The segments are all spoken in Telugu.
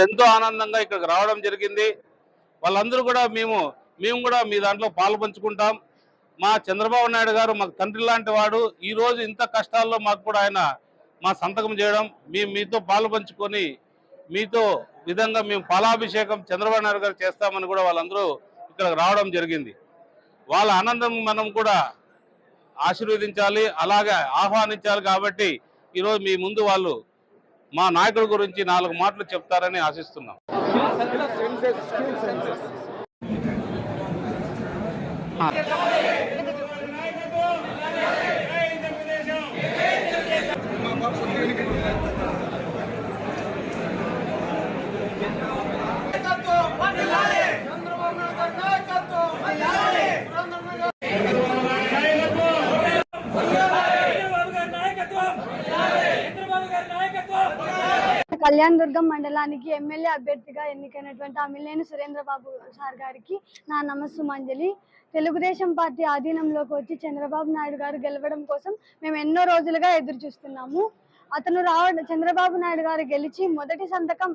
ఎంతో ఆనందంగా ఇక్కడికి రావడం జరిగింది. వాళ్ళందరూ కూడా మేము కూడా మీ దాంట్లో పాలు పంచుకుంటాం. మా చంద్రబాబు నాయుడు గారు మాకు తండ్రి లాంటి వాడు. ఈ రోజు ఇంత కష్టాల్లో మాకు కూడా ఆయన మా సంతకం చేయడం, మేము మీతో పాలు పంచుకొని మీతో విధంగా మేము పాలాభిషేకం చంద్రబాబు నాయుడు గారు చేస్తామని కూడా వాళ్ళందరూ ఇక్కడ రావడం జరిగింది. వాళ్ళ ఆనందం మనం కూడా ఆశీర్వదించాలి, అలాగే ఆహ్వానించాలి. కాబట్టి ఈరోజు మీ ముందు వాళ్ళు మా నాయకుడి గురించి 4 మాటలు చెప్తారని ఆశిస్తున్నాం. కళ్యాణ దుర్గం మండలానికి ఎమ్మెల్యే అభ్యర్థిగా ఎన్నికైనటువంటి అమిలేని సురేంద్ర బాబు సార్ గారికి నా నమస్సుమాంజలి. తెలుగుదేశం పార్టీ ఆధీనంలోకి వచ్చి చంద్రబాబు నాయుడు గారు గెలవడం కోసం మేము ఎన్నో రోజులుగా ఎదురు చూస్తున్నాము. చంద్రబాబు నాయుడు గారు గెలిచి మొదటి సంతకం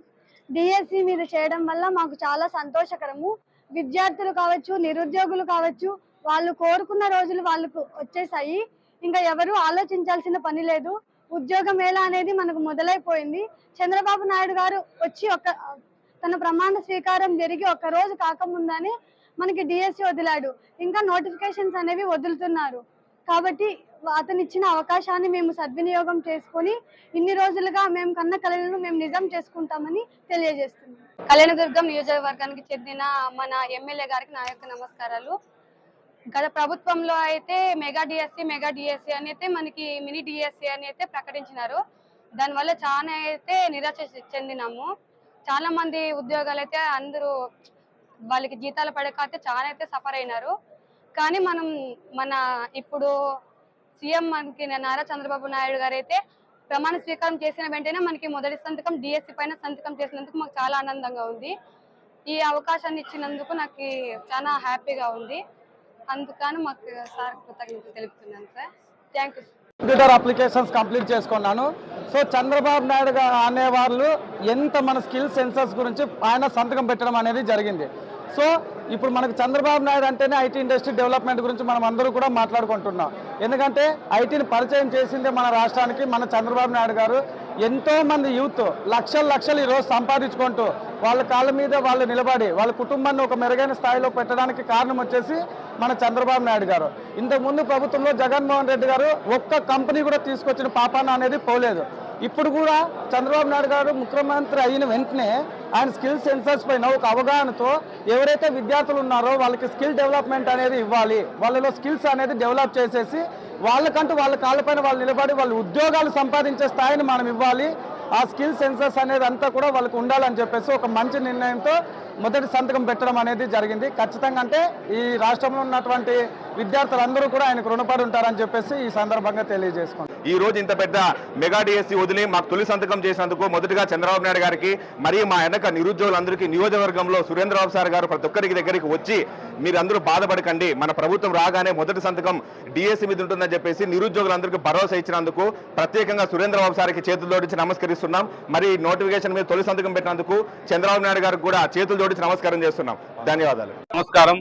డిఎస్సి మీద చేయడం వల్ల మాకు చాలా సంతోషకరము. విద్యార్థులు కావచ్చు, నిరుద్యోగులు కావచ్చు, వాళ్ళు కోరుకున్న రోజులు వాళ్ళకు వచ్చేసాయి. ఇంకా ఎవరు ఆలోచించాల్సిన పని లేదు. ఉద్యోగ మేళ అనేది మనకు మొదలైపోయింది. చంద్రబాబు నాయుడు గారు వచ్చి తన ప్రమాణ స్వీకారం జరిగి 1 రోజు కాకముందని మనకి డిఎస్సి వదిలాడు. ఇంకా నోటిఫికేషన్స్ అనేవి వదులుతున్నారు. కాబట్టి అతను ఇచ్చిన అవకాశాన్ని మేము సద్వినియోగం చేసుకొని ఇన్ని రోజులుగా మేము కన్న కలలను మేము నిజం చేసుకుంటామని తెలియజేస్తున్నాం. కళ్యాణదుర్గం నియోజకవర్గానికి చెందిన మన ఎమ్మెల్యే గారికి నా యొక్క నమస్కారాలు. గత ప్రభుత్వంలో అయితే మెగా డిఎస్సి అని అయితే మనకి మినీ డిఎస్సి అని అయితే ప్రకటించినారు. దానివల్ల చాలా అయితే నిరాశ చెందినాము. చాలా మంది ఉద్యోగాలు అయితే అందరూ వాళ్ళకి జీతాలు పడక అయితే చాలా అయితే సఫర్ అయినారు. కానీ మన ఇప్పుడు సీఎం మనకి నారా చంద్రబాబు నాయుడు గారు అయితే ప్రమాణ స్వీకారం చేసిన వెంటనే మనకి మొదటి సంతకం డిఎస్సి పైన సంతకం చేసినందుకు మాకు చాలా ఆనందంగా ఉంది. ఈ అవకాశాన్ని ఇచ్చినందుకు నాకు చాలా హ్యాపీగా ఉంది. అందుకని మాకు సార్ కృతజ్ఞతలు తెలుపుతున్నాను sir. Thank you. Computer applications complete చేసుకున్నాను. సో చంద్రబాబు నాయుడు అనేవాళ్ళు ఎంత మన స్కిల్ సెన్సర్స్ గురించి ఆయన సంతకం పెట్టడం అనేది జరిగింది. సో ఇప్పుడు మనకు చంద్రబాబు నాయుడు అంటేనే ఐటీ ఇండస్ట్రీ డెవలప్మెంట్ గురించి మనం అందరూ కూడా మాట్లాడుకుంటున్నాం. ఎందుకంటే ఐటీని పరిచయం చేసిందే మన రాష్ట్రానికి మన చంద్రబాబు నాయుడు గారు. ఎంతోమంది యూత్ లక్షలు ఈరోజు సంపాదించుకుంటూ వాళ్ళ కాళ్ళ మీద వాళ్ళు నిలబడి వాళ్ళ కుటుంబాన్ని ఒక మెరుగైన స్థాయిలో పెట్టడానికి కారణం వచ్చేసి మన చంద్రబాబు నాయుడు గారు. ఇంతకుముందు ప్రభుత్వంలో జగన్మోహన్ రెడ్డి గారు ఒక్క కంపెనీ కూడా తీసుకొచ్చిన పాపాన అనేది పోలేదు. ఇప్పుడు కూడా చంద్రబాబు నాయుడు గారు ముఖ్యమంత్రి అయిన వెంటనే ఆయన స్కిల్ సెన్సర్స్ పైన ఒక అవగాహనతో ఎవరైతే విద్యార్థులు ఉన్నారో వాళ్ళకి స్కిల్ డెవలప్మెంట్ అనేది ఇవ్వాలి, వాళ్ళలో స్కిల్స్ అనేది డెవలప్ చేసేసి వాళ్ళకంటూ వాళ్ళ కాళ్ళపైన వాళ్ళు నిలబడి వాళ్ళు ఉద్యోగాలు సంపాదించే స్థాయిని మనం ఇవ్వాలి. ఆ స్కిల్ సెన్సర్స్ అనేది అంతా కూడా వాళ్ళకు ఉండాలని చెప్పేసి ఒక మంచి నిర్ణయంతో మొదటి సంతకం పెట్టడం అనేది జరిగింది. ఖచ్చితంగా అంటే ఈ రాష్ట్రంలో ఉన్నటువంటి విద్యార్థులందరూ కూడా ఆయనకు రుణపడి ఉంటారని చెప్పేసి ఈ సందర్భంగా తెలియజేసుకుంటాం. ఈ రోజు ఇంత పెద్ద మెగా డిఎస్సి వదిలి మాకు తొలి సంతకం చేసినందుకు మొదటిగా చంద్రబాబు నాయుడు గారికి, మరియు మా వెనక నిరుద్యోగులందరికీ నియోజకవర్గంలో సురేంద్రబాబు సార్ గారు ప్రతి ఒక్కరికి దగ్గరికి వచ్చి మీరందరూ బాధపడకండి, మన ప్రభుత్వం రాగానే మొదటి సంతకం డిఎస్సి మీద ఉంటుందని చెప్పేసి నిరుద్యోగులందరికీ భరోసా ఇచ్చినందుకు ప్రత్యేకంగా సురేంద్రబాబు సార్కి చేతులు జోడించి నమస్కరిస్తున్నాం. మరి నోటిఫికేషన్ మీద తొలి సంతకం పెట్టినందుకు చంద్రబాబు నాయుడు గారికి కూడా చేతులు జోడించి నమస్కారం చేస్తున్నాం. ధన్యవాదాలు. నమస్కారం.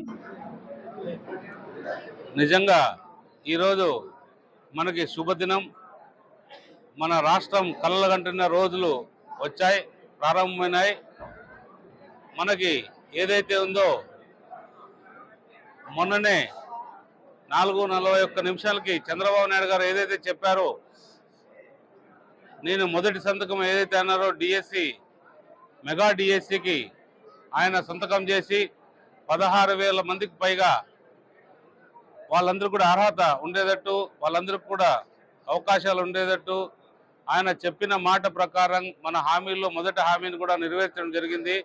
నిజంగా ఈరోజు మనకి శుభదినం. మన రాష్ట్రం కలలుగంటున్న రోజులు వచ్చాయి, ప్రారంభమైనాయి. మనకి ఏదైతే ఉందో మొన్ననే 4:41 చంద్రబాబు నాయుడు గారు ఏదైతే చెప్పారో, నేను మొదటి సంతకం ఏదైతే అన్నారో డిఎస్సి మెగా డిఎస్సికి ఆయన సంతకం చేసి 16,000 మందికి పైగా వాళ్ళందరూ కూడా అర్హత ఉండేటట్టు, వాళ్ళందరికీ కూడా అవకాశాలు ఉండేటట్టు ఆయన చెప్పిన మాట ప్రకారం మన హామీల్లో మొదటి హామీని కూడా నెరవేర్చడం జరిగింది.